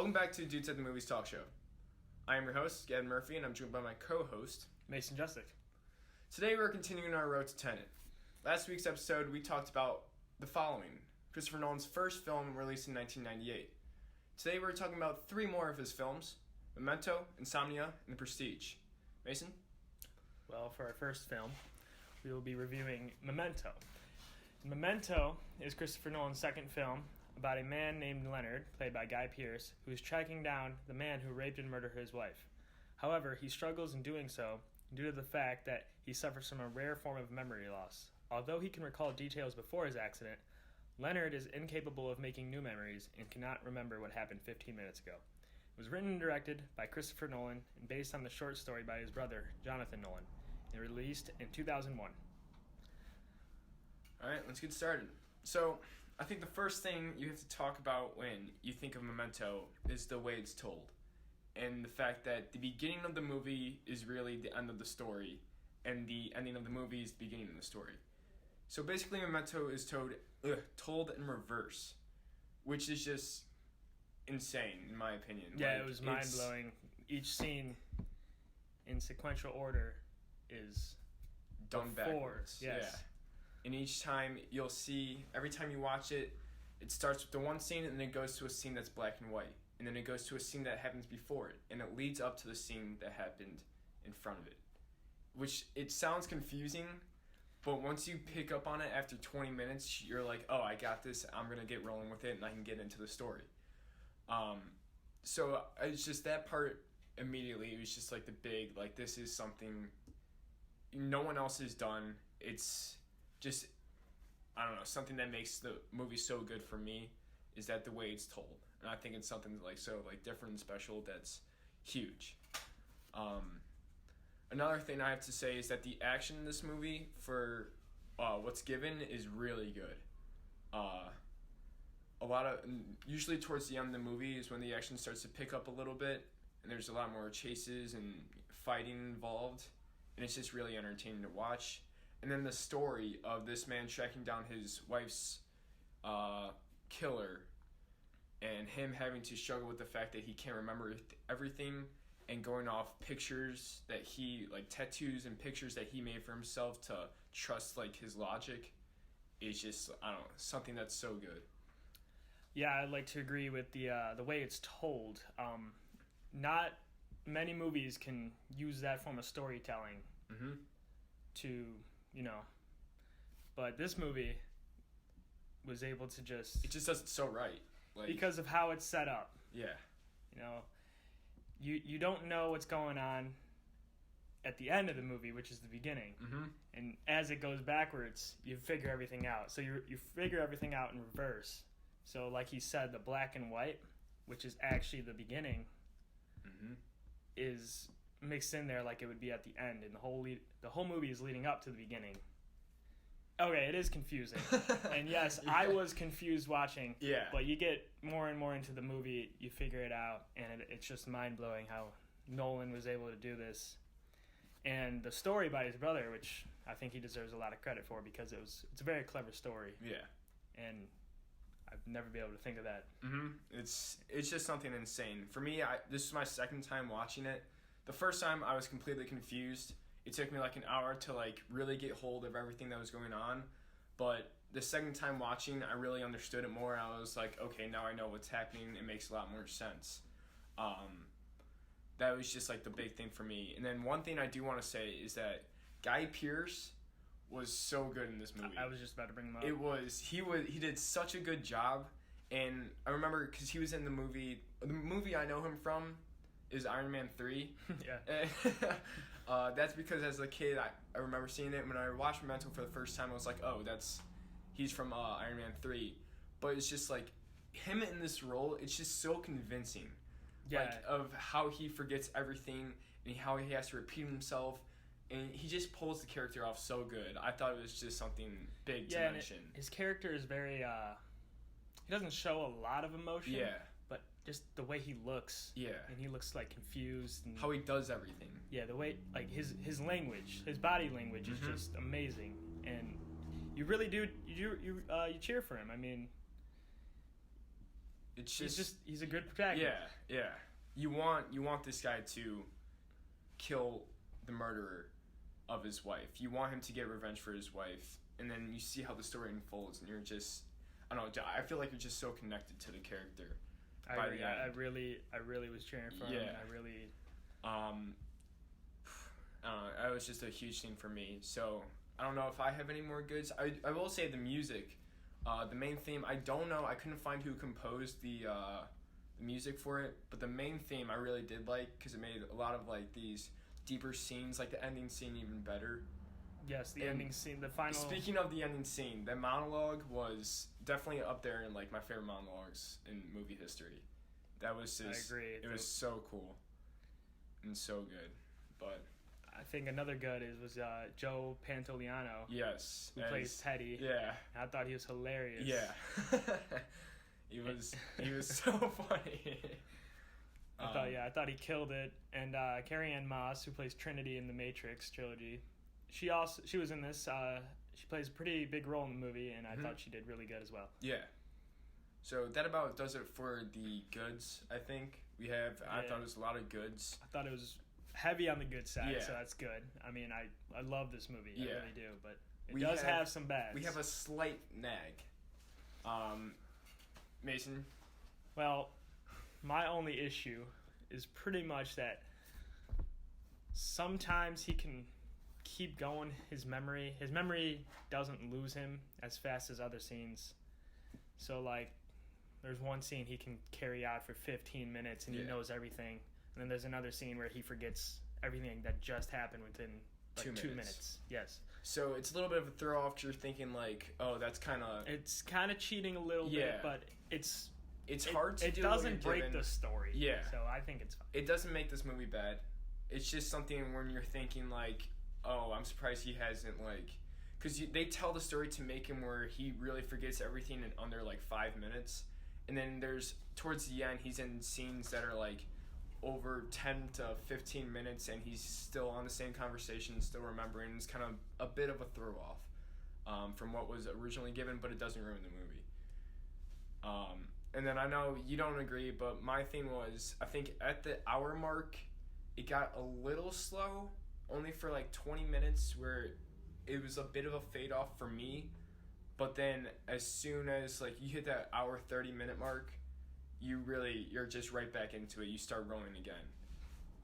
Welcome back to Dudes at the Movies Talk Show. I am your host, Gavin Murphy, and I'm joined by my co-host, Mason Justick. Today we're continuing our road to TENET. Last week's episode, we talked about the following: Christopher Nolan's first film released in 1998. Today we're talking about three more of his films: Memento, Insomnia, and The Prestige. Mason? Well, for our first film, we will be reviewing Memento. Memento is Christopher Nolan's second film about a man named Leonard, played by Guy Pearce, who is tracking down the man who raped and murdered his wife. However, he struggles in doing so due to the fact that he suffers from a rare form of memory loss. Although he can recall details before his accident, Leonard is incapable of making new memories and cannot remember what happened 15 minutes ago. It was written and directed by Christopher Nolan and based on the short story by his brother, Jonathan Nolan, and released in 2001. Alright, let's get started. So, I think the first thing you have to talk about when you think of Memento is the way it's told. And the fact that the beginning of the movie is really the end of the story, and the ending of the movie is the beginning of the story. So basically Memento is told in reverse, which is just insane, in my opinion. Yeah, it was mind-blowing. Each scene in sequential order is done backwards. Yes. Yeah. And each time you'll see, every time you watch it, it starts with the one scene and then it goes to a scene that's black and white. And then it goes to a scene that happens before it. And it leads up to the scene that happened in front of it. Which, it sounds confusing, but once you pick up on it after 20 minutes, you're like, oh, I got this, I'm going to get rolling with it and I can get into the story. So it's just that part immediately, it was just like the big, like, this is something no one else has done. It's just, I don't know, something that makes the movie so good for me is that the way it's told. And I think it's something like so like different and special that's huge. Another thing I have to say is that the action in this movie for what's given is really good. Usually towards the end of the movie is when the action starts to pick up a little bit and there's a lot more chases and fighting involved, and it's just really entertaining to watch. And then the story of this man tracking down his wife's killer and him having to struggle with the fact that he can't remember everything and going off pictures that he, like tattoos and pictures that he made for himself to trust like his logic is just, I don't know, something that's so good. Yeah, I'd like to agree with the way it's told. Not many movies can use that form of storytelling to, but this movie was able to just... It just does it so right. Like, because of how it's set up. Yeah. You don't know what's going on at the end of the movie, which is the beginning. Mm-hmm. And as it goes backwards, you figure everything out. So you figure everything out in reverse. So like he said, the black and white, which is actually the beginning, is mixed in there like it would be at the end, and the whole movie is leading up to the beginning. Okay, it is confusing. And yes, yeah. I was confused watching. Yeah. But you get more and more into the movie, you figure it out, and it's just mind-blowing how Nolan was able to do this. And the story by his brother, which I think he deserves a lot of credit for, because it's a very clever story. Yeah. And I've never been able to think of that. It's just something insane. For me, this is my second time watching it. The first time I was completely confused. It took me like an hour to like really get hold of everything that was going on. But the second time watching, I really understood it more. I was like, okay, now I know what's happening. It makes a lot more sense. That was just like the big thing for me. And then one thing I do want to say is that Guy Pearce was so good in this movie. I was just about to bring him up. He did such a good job. And I remember because he was in the movie I know him from is Iron Man 3. Yeah. That's because as a kid, I remember seeing it. When I watched Memento for the first time, I was like, oh, he's from Iron Man 3. But it's just like, him in this role, it's just so convincing. Yeah. Like, of how he forgets everything and how he has to repeat himself. And he just pulls the character off so good. I thought it was just something big to mention. His character is very, he doesn't show a lot of emotion. Yeah. But just the way he looks. Yeah. And he looks like confused. And how he does everything. Yeah, the way, like his language, his body language is just amazing. And you really do, you cheer for him. I mean, it's just he's a good protagonist. Yeah. You want this guy to kill the murderer of his wife. You want him to get revenge for his wife, and then you see how the story unfolds, and you're just, I don't know, I feel like you're just so connected to the character. I really was cheering for him. And I really. It was just a huge thing for me. So I don't know if I have any more goods. I will say the music, the main theme. I don't know. I couldn't find who composed the music for it, but the main theme I really did like because it made a lot of like these deeper scenes, like the ending scene, even better. Yes, the ending scene, the final. Speaking of the ending scene, the monologue was definitely up there in like my favorite monologues in movie history. That was just. I agree. It was so cool, and so good, but. I think another good was Joe Pantoliano. Yes. Who plays Teddy. Yeah. I thought he was hilarious. Yeah. he was so funny. I thought he killed it. And Carrie-Anne Moss, who plays Trinity in the Matrix trilogy, she was in this. She plays a pretty big role in the movie, and I thought she did really good as well. Yeah. So that about does it for the goods. I think we have. I thought it was a lot of goods. I thought it was heavy on the good side, Yeah. so that's good. I mean, I love this movie. Yeah. I really do, but it does have some bads. We have a slight nag. Mason? Well, my only issue is pretty much that sometimes he can keep going his memory. His memory doesn't lose him as fast as other scenes. So, like, there's one scene he can carry out for 15 minutes and he knows everything. And then there's another scene where he forgets everything that just happened within like 2 minutes. Yes. So it's a little bit of a throw off because you're thinking like, oh, that's kind of... It's kind of cheating a little bit, but it's hard to do. It doesn't break the story. Yeah. So I think it's fine. It doesn't make this movie bad. It's just something when you're thinking like, oh, I'm surprised he hasn't like... Because they tell the story to make him where he really forgets everything in under like 5 minutes. And then there's, towards the end, he's in scenes that are like over 10 to 15 minutes and he's still on the same conversation, still remembering. It's kind of a bit of a throw off from what was originally given, but it doesn't ruin the movie. And then I know you don't agree, but my thing was, I think at the hour mark, it got a little slow, only for like 20 minutes where it was a bit of a fade off for me. But then as soon as like you hit that hour 30-minute mark, you're just right back into it. You start rolling again.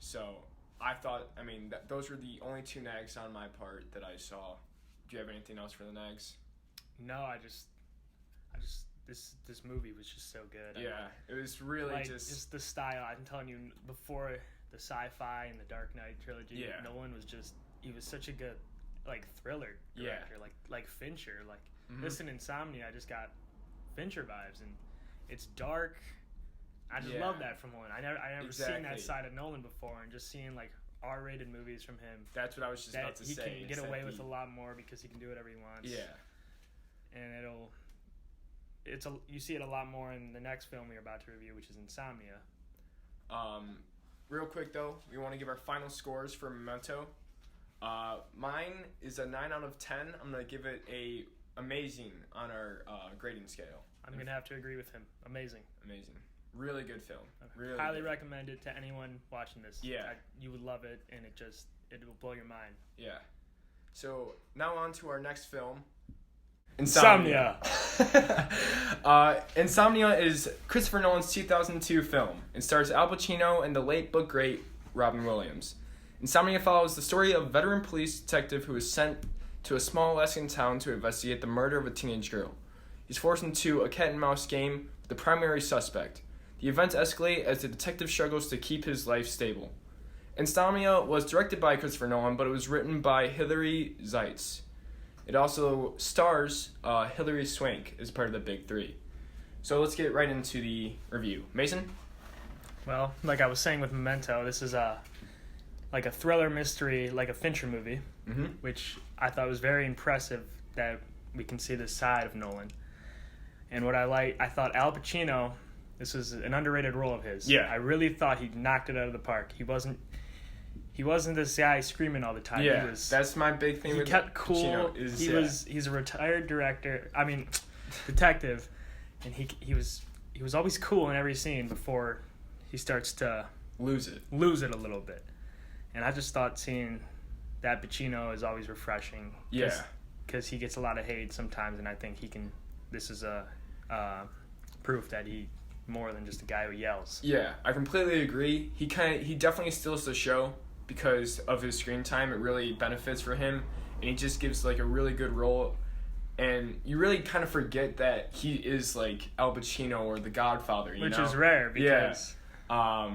So I thought, I mean, those were the only two nags on my part that I saw. Do you have anything else for the nags? No, I just this movie was just so good. Yeah, it was really like, just the style. I'm telling you, before the sci-fi and the Dark Knight trilogy, Nolan was he was such a good like thriller director, like Fincher. Like listen, Insomnia, I just got Fincher vibes, and it's dark. I just love that from Nolan. I never seen that side of Nolan before, and just seeing like R-rated movies from him. That's what I was just about to say. He can get away with a lot more because he can do whatever he wants. Yeah, and you see it a lot more in the next film we're about to review, which is Insomnia. Real quick though, we want to give our final scores for Memento. Mine is a 9 out of 10. I'm gonna give it a amazing on our grading scale. I'm gonna have to agree with him. Amazing. Really good film. Really highly good. Recommend it to anyone watching this. Yeah. You would love it, and it will blow your mind. Yeah. So now on to our next film. Insomnia. Insomnia is Christopher Nolan's 2002 film. It stars Al Pacino and the late but great Robin Williams. Insomnia follows the story of a veteran police detective who is sent to a small Alaskan town to investigate the murder of a teenage girl. He's forced into a cat-and-mouse game with the primary suspect. The events escalate as the detective struggles to keep his life stable. Insomnia was directed by Christopher Nolan, but it was written by Hilary Zeitz. It also stars Hilary Swank as part of the Big Three. So let's get right into the review. Mason? Well, like I was saying with Memento, this is like a thriller mystery, like a Fincher movie, which I thought was very impressive that we can see this side of Nolan. And what I thought Al Pacino, this was an underrated role of his. Yeah. I really thought he knocked it out of the park. He wasn't this guy screaming all the time. Yeah, that's my big thing. He with kept cool. Pacino He's a retired detective, and he he was always cool in every scene before he starts to lose it a little bit. And I just thought seeing that Pacino is always refreshing. Yeah. Because he gets a lot of hate sometimes, and I think he can. This is a proof that he more than just a guy who yells. Yeah, I completely agree. He definitely steals the show because of his screen time. It really benefits for him, and he just gives like a really good role. And you really kind of forget that he is like Al Pacino or The Godfather, Which is rare because. Yeah.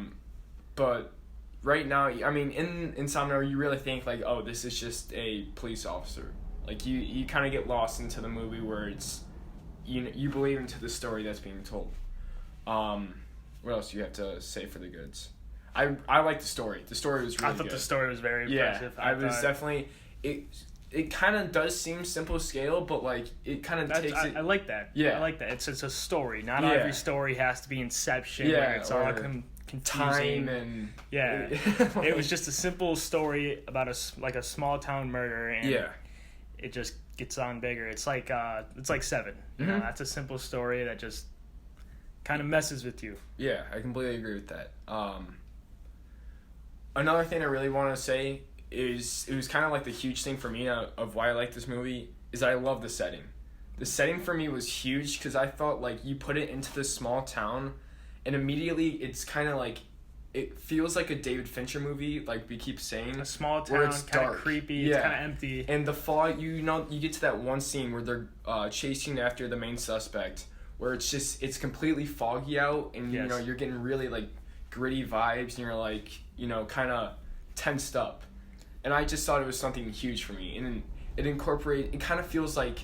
But right now, I mean, in Insomnia, you really think like, oh, this is just a police officer. Like you kind of get lost into the movie where it's you believe into the story that's being told. What else do you have to say for the goods? I like the story. The story was really good. I thought the story was very impressive. Yeah, I was definitely it kind of does seem simple scale, but like it kind of takes it. I like that. Yeah, I like that. It's a story. Not every story has to be Inception. Yeah, where it's all confusing. Time and it was just a simple story about a small town murder, and it just gets on bigger. It's like Seven. You know, that's a simple story that just kind of messes with you. Yeah, I completely agree with that. Another thing I really want to say is it was kind of like the huge thing for me of why I like this movie is I love the setting. The setting for me was huge because I felt like you put it into this small town, and immediately it's kind of like it feels like a David Fincher movie, like we keep saying. A small town, kind of creepy, it's kind of empty. And the fog, you get to that one scene where they're chasing after the main suspect, where it's completely foggy out, and you know you're getting really like gritty vibes, and you're like kind of tensed up. And I just thought it was something huge for me, and it kind of feels like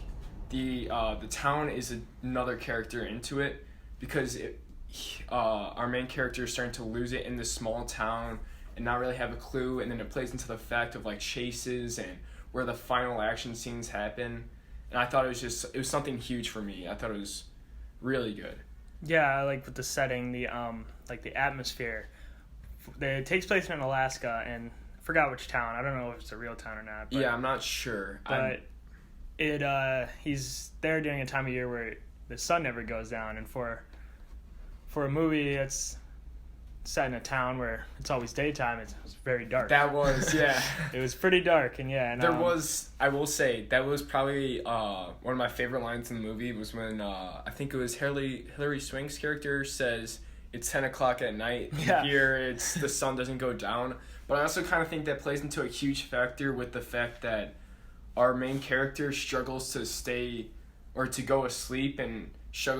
the town is another character into it because our main character is starting to lose it in this small town and not really have a clue, and then it plays into the fact of like chases and where the final action scenes happen. And I thought it was something huge for me. I thought it was really good. Yeah, I like with the setting, the atmosphere. It takes place in Alaska, and I forgot which town. I don't know if it's a real town or not. But, yeah, I'm not sure. But he's there during a time of year where the sun never goes down, and for a movie that's set in a town where it's always daytime, it's very dark. That was, yeah. It was pretty dark, and and there was, I will say, that was probably one of my favorite lines in the movie was when I think it was Hilary Swank's character says it's 10 o'clock at night. Yeah. Here it's the sun doesn't go down. But I also kind of think that plays into a huge factor with the fact that our main character struggles to stay or to go asleep and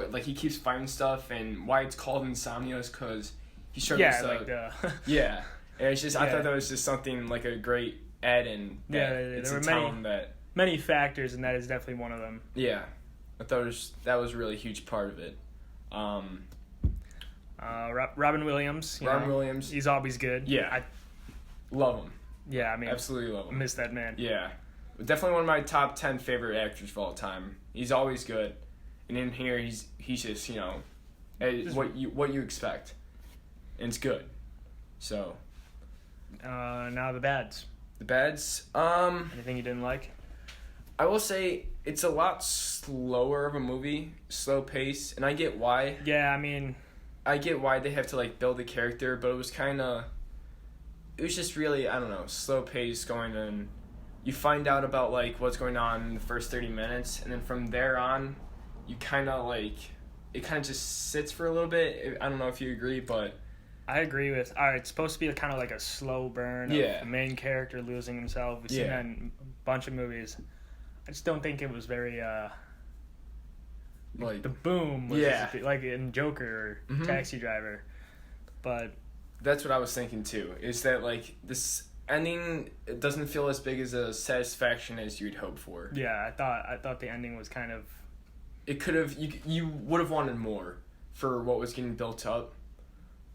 like he keeps finding stuff, and why it's called Insomnia is because he struggles to yeah, and it's just I thought that was just something like a great add-in that it's a town that many factors, and that is definitely one of them. Yeah, I thought that was a really huge part of it. Robin Williams. Williams, he's always good. Yeah, I love him. Yeah, I mean, absolutely love him. I miss that man. Yeah, definitely one of my top 10 favorite actors of all time. He's always good. And in here, he's just what you expect, and it's good. So. Now the bads. The bads. Anything you didn't like? I will say it's a lot slower of a movie, slow pace, and I get why. Yeah, I mean. I get why they have to like build a character, but it was just really, I don't know, slow pace going in. You find out about like what's going on in the first 30 minutes, and then from there on. You kind of like, it kind of just sits for a little bit. I don't know if you agree, but. I agree with, it's supposed to be kind of like a slow burn of the main character losing himself. We've seen that in a bunch of movies. I just don't think it was very, like. The boom was like in Joker or Taxi Driver. But. That's what I was thinking too, is that like this ending, it doesn't feel as big as a satisfaction as you'd hope for. Yeah, I thought the ending was kind of. It could have you would have wanted more for what was getting built up,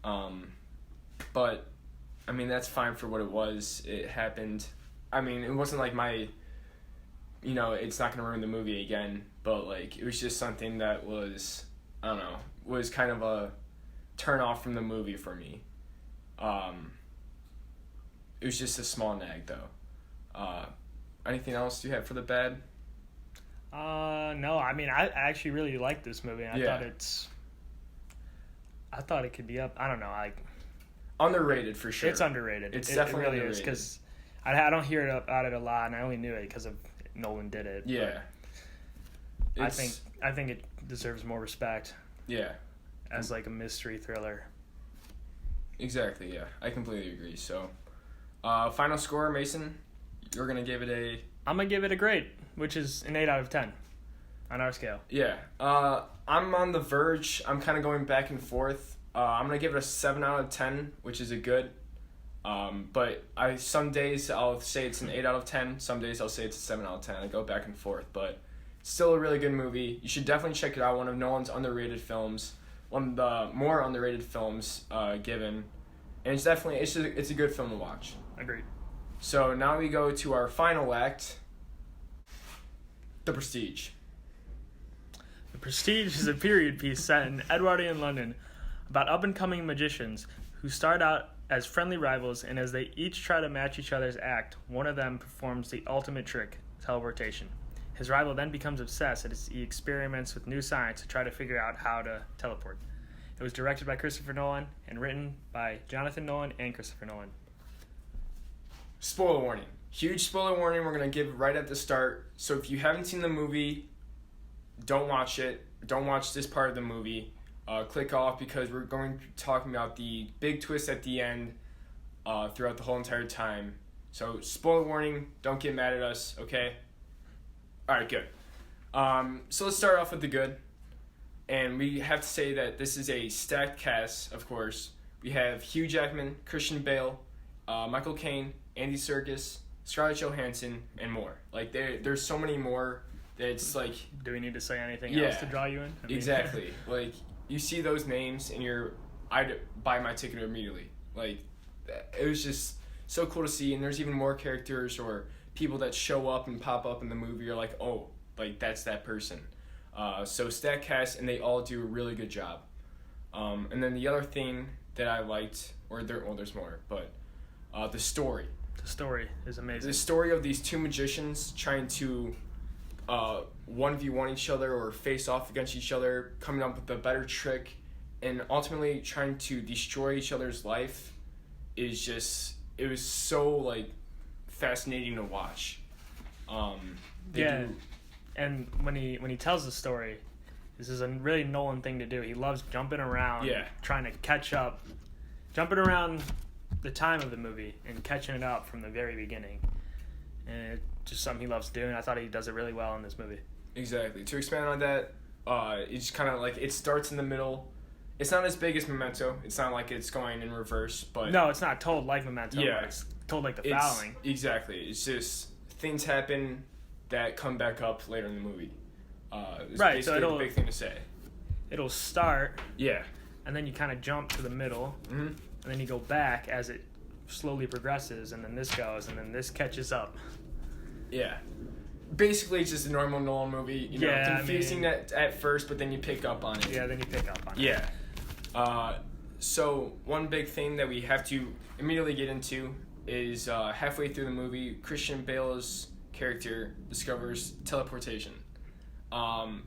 but I mean that's fine for what it was. It happened. I mean it wasn't like it's not gonna ruin the movie again. But like it was just something that was I don't know was kind of a turn off from the movie for me. It was just a small nag though. Anything else you have for the bad? No, I mean, I actually really liked this movie. I thought I thought it could be up. I don't know. Underrated for sure. It's underrated. It's it definitely really underrated. is because I don't hear about it a lot, and I only knew it because of Nolan did it. Yeah. I think it deserves more respect. Yeah. As like a mystery thriller. Exactly. Yeah, I completely agree. So, final score, Mason. You're gonna give it a. I'm gonna give it a grade, which is an 8 out of 10, on our scale. Yeah. I'm on the verge. I'm kind of going back and forth. I'm gonna give it a 7 out of 10, which is a good. But some days I'll say it's an 8 out of 10. Some days I'll say it's a 7 out of 10. I go back and forth, but still a really good movie. You should definitely check it out. One of Nolan's underrated films. One of the more underrated films given. And it's definitely, it's a good film to watch. Agreed. So now we go to our final act, The Prestige. The Prestige is a period piece set in Edwardian London about up-and-coming magicians who start out as friendly rivals, and as they each try to match each other's act, one of them performs the ultimate trick, teleportation. His rival then becomes obsessed as he experiments with new science to try to figure out how to teleport. It was directed by Christopher Nolan and written by Jonathan Nolan and Christopher Nolan. Spoiler warning. Huge spoiler warning we're going to give right at the start. So if you haven't seen the movie, don't watch it. Don't watch this part of the movie. Click off because we're going to be talking about the big twist at the end throughout the whole entire time. So spoiler warning, don't get mad at us, okay? Alright, good. So let's start off with the good. And we have to say that this is a stacked cast, of course. We have Hugh Jackman, Christian Bale, Michael Caine, Andy Serkis, Scarlett Johansson, and more. Like, there's so many more that it's like... Do we need to say anything else to draw you in? I mean, exactly. Like, you see those names and I'd buy my ticket immediately. Like, it was just so cool to see. And there's even more characters or people that show up and pop up in the movie. You're like, oh, like, that's that person. So stacked cast, and they all do a really good job. And then the other thing that I liked, there's more, but the story. The story is amazing. The story of these two magicians trying to 1v1 each other or face off against each other, coming up with a better trick, and ultimately trying to destroy each other's life is just, it was so, like, fascinating to watch. And when he tells the story, this is a really Nolan thing to do. He loves jumping around, trying to catch up, jumping around the time of the movie and catching it up from the very beginning. And it's just something he loves doing. I thought he does it really well in this movie. Exactly. To expand on that, it's kind of like it starts in the middle. It's not as big as Memento. It's not like it's going in reverse, but no, it's not told like Memento. Yeah, but it's told like the following. Exactly. It's just things happen that come back up later in the movie. It's right. So the big thing to say. It'll start. Yeah. And then you kind of jump to the middle. Mm-hmm. And then you go back as it slowly progresses, and then this goes, and then this catches up. Yeah. Basically, it's just a normal Nolan movie. You know, confusing at first, but then you pick up on it. Yeah, then you pick up on it. Yeah. So one big thing that we have to immediately get into is halfway through the movie, Christian Bale's character discovers teleportation,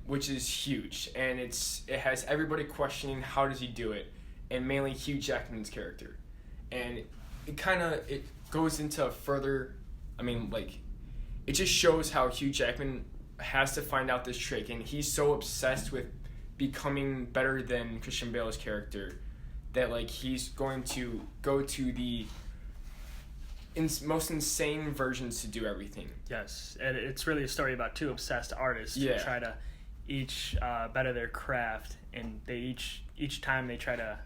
which is huge, and it has everybody questioning how does he do it, and mainly Hugh Jackman's character, and it goes into further. I mean, like, it just shows how Hugh Jackman has to find out this trick, and he's so obsessed with becoming better than Christian Bale's character that, like, he's going to go to the most insane versions to do everything. Yes, and it's really a story about two obsessed artists who try to each better their craft, and they each time they try to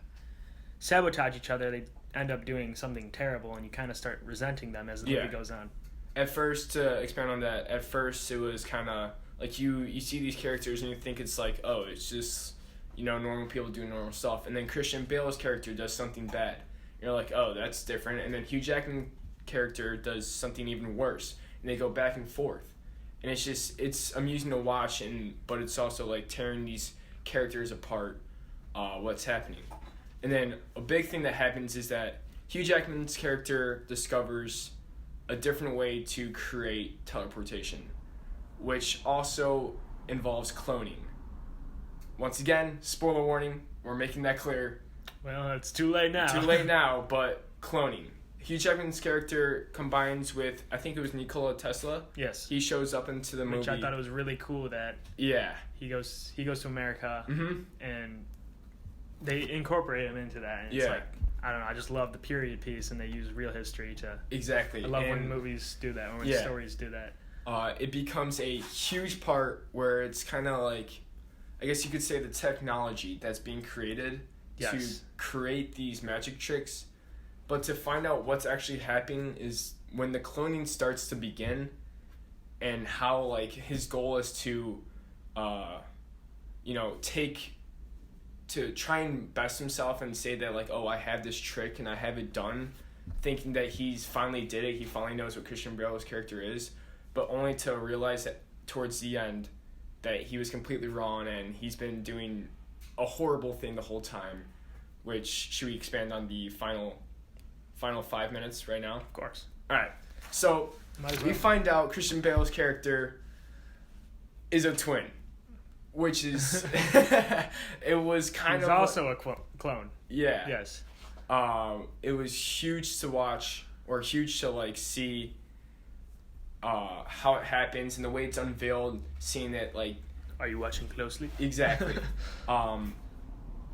sabotage each other, they end up doing something terrible, and you kind of start resenting them as the movie goes on. At first, to expand on that, at first it was kind of like you see these characters and you think it's like, oh, it's just, you know, normal people doing normal stuff, and then Christian Bale's character does something bad. You're like, oh, that's different, and then Hugh Jackman character does something even worse, and they go back and forth, and it's amusing to watch, but it's also like tearing these characters apart, what's happening. And then a big thing that happens is that Hugh Jackman's character discovers a different way to create teleportation, which also involves cloning. Once again, spoiler warning, we're making that clear. Well, it's too late now. Too late now, but cloning. Hugh Jackman's character combines with, I think it was Nikola Tesla. Yes. He shows up into the movie. Which I thought it was really cool that Yeah. he goes to America Mm-hmm. and they incorporate him into that. And it's Yeah. like, I don't know, I just love the period piece and they use real history to... Exactly. I love when And movies do that, or when Yeah. stories do that. it becomes a huge part where it's kind of like, I guess you could say, the technology that's being created to Yes. create these magic tricks. But to find out what's actually happening is when the cloning starts to begin, and how like his goal is to, try and best himself and say that like, oh, I have this trick and I have it done, thinking that he's finally did it. He finally knows what Christian Bale's character is, but only to realize that towards the end that he was completely wrong and he's been doing a horrible thing the whole time. Which, should we expand on the final 5 minutes right now? Of course. All right. So Might as we well. find out Christian Bale's character is a twin, which is it was kind He's of also a clone. yeah. Yes. It was huge to watch, or huge to like see how it happens and the way it's unveiled, seeing it like Are you watching closely? exactly.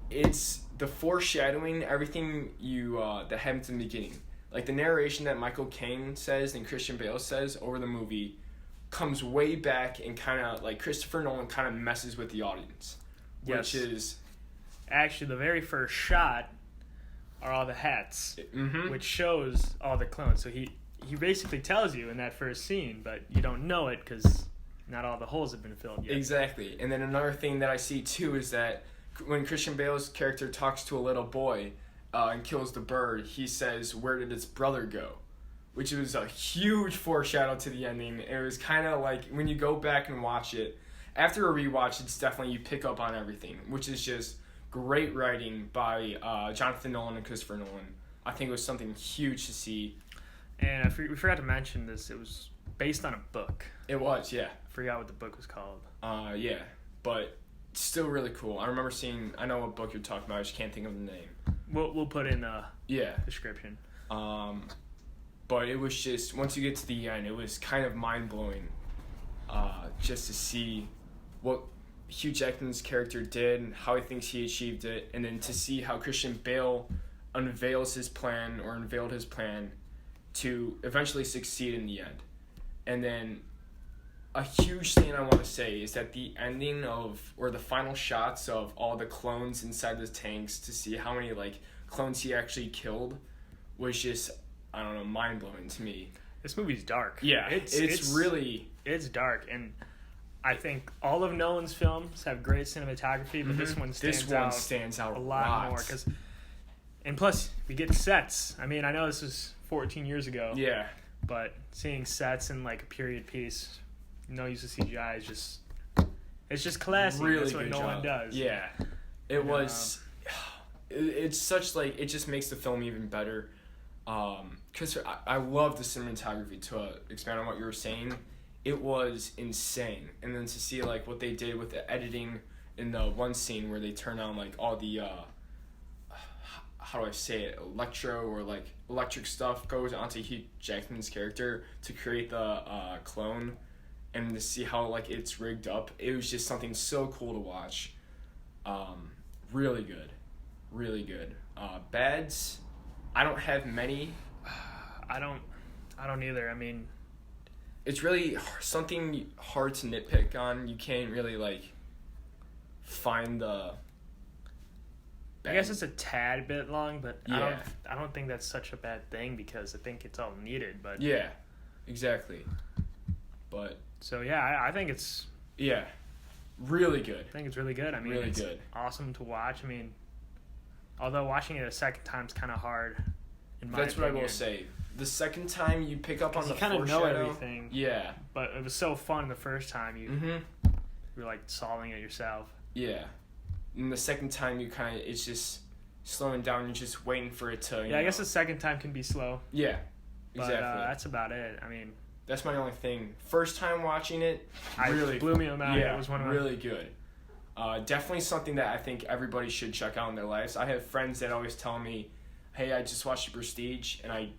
It's the foreshadowing, everything that happens in the beginning. Like the narration that Michael Caine says and Christian Bale says over the movie comes way back, and kind of like Christopher Nolan kind of messes with the audience. Yes. Which is... Actually, the very first shot are all the hats, Mm-hmm. which shows all the clones. So he basically tells you in that first scene, but you don't know it because not all the holes have been filled yet. Exactly. And then another thing that I see too is that when Christian Bale's character talks to a little boy and kills the bird, he says, "Where did its brother go?" Which was a huge foreshadow to the ending. It was kind of like, when you go back and watch it, after a rewatch, it's definitely, you pick up on everything, which is just great writing by Jonathan Nolan and Christopher Nolan. I think it was something huge to see. And we forgot to mention this. It was based on a book. It was, yeah. I forgot what the book was called. Yeah, but still really cool. I remember I know what book you're talking about, I just can't think of the name. We'll put in the Yeah. description. But it was just, once you get to the end, it was kind of mind-blowing just to see what Hugh Jackman's character did and how he thinks he achieved it, and then to see how Christian Bale unveiled his plan to eventually succeed in the end. And then a huge thing I want to say is that the ending or the final shots of all the clones inside the tanks, to see how many like clones he actually killed, was just, I don't know, mind-blowing to me. This movie's dark. Yeah, it's really... It's dark, and I think all of Nolan's films have great cinematography, but this one stands out a lot more. And plus, we get sets. I mean, I know this was 14 years ago. Yeah. But seeing sets in like a period piece, no use of CGI, is just classy. Really That's what good Nolan job. does. Yeah. It was... It's such like... It just makes the film even better. Because I love the cinematography. To expand on what you were saying, it was insane. And then to see like what they did with the editing in the one scene where they turn on like all the how do I say it, electric stuff goes onto Hugh Jackman's character to create the clone, and to see how like it's rigged up, it was just something so cool to watch. Really good. Bads, I don't have many. I don't either. I mean, it's really something hard to nitpick on. You can't really like find the I guess it's a tad bit long, but yeah. I don't think that's such a bad thing, because I think it's all needed. But yeah, exactly. But so yeah, I think it's really good. I think it's really good. I mean, Really it's good. awesome to watch. I mean, although watching it a second time is kind of hard. In my That's opinion. what I will say. The second time you pick up on the you kind of know foreshadow, everything. Yeah. But it was so fun the first time. You were like solving it yourself. Yeah. And the second time it's just slowing down. You're just waiting for it to. I guess the second time can be slow. Yeah. But Exactly. that's about it. I mean, that's my only thing. First time watching it, it blew me away. Yeah, It was one of really good. Definitely something that I think everybody should check out in their lives. I have friends that always tell me, hey, I just watched The Prestige, and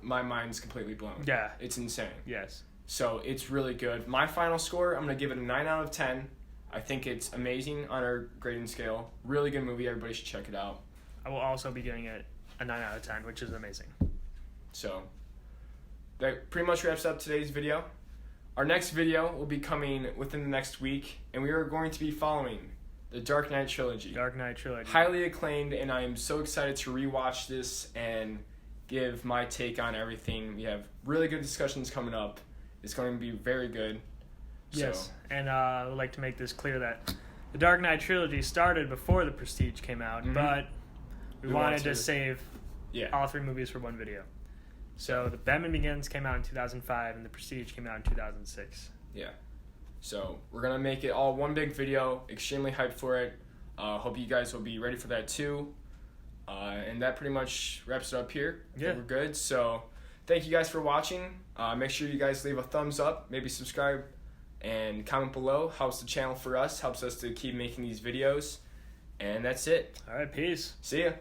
my mind's completely blown. Yeah. It's insane. Yes. So it's really good. My final score, I'm going to give it a 9 out of 10. I think it's amazing on our grading scale. Really good movie. Everybody should check it out. I will also be giving it a 9 out of 10, which is amazing. So that pretty much wraps up today's video. Our next video will be coming within the next week, and we are going to be following the Dark Knight trilogy. Dark Knight trilogy. Highly acclaimed, and I am so excited to rewatch this and give my take on everything. We have really good discussions coming up. It's going to be very good. Yes, and I would like to make this clear that the Dark Knight trilogy started before The Prestige came out, but we wanted to save all 3 movies for one video. So The Batman Begins came out in 2005, and The Prestige came out in 2006. Yeah. So we're going to make it all one big video. Extremely hyped for it. Hope you guys will be ready for that too. And that pretty much wraps it up here. Yeah. We're good. So thank you guys for watching. Make sure you guys leave a thumbs up, maybe subscribe, and comment below. Helps the channel for us, helps us to keep making these videos. And that's it. All right, peace. See ya.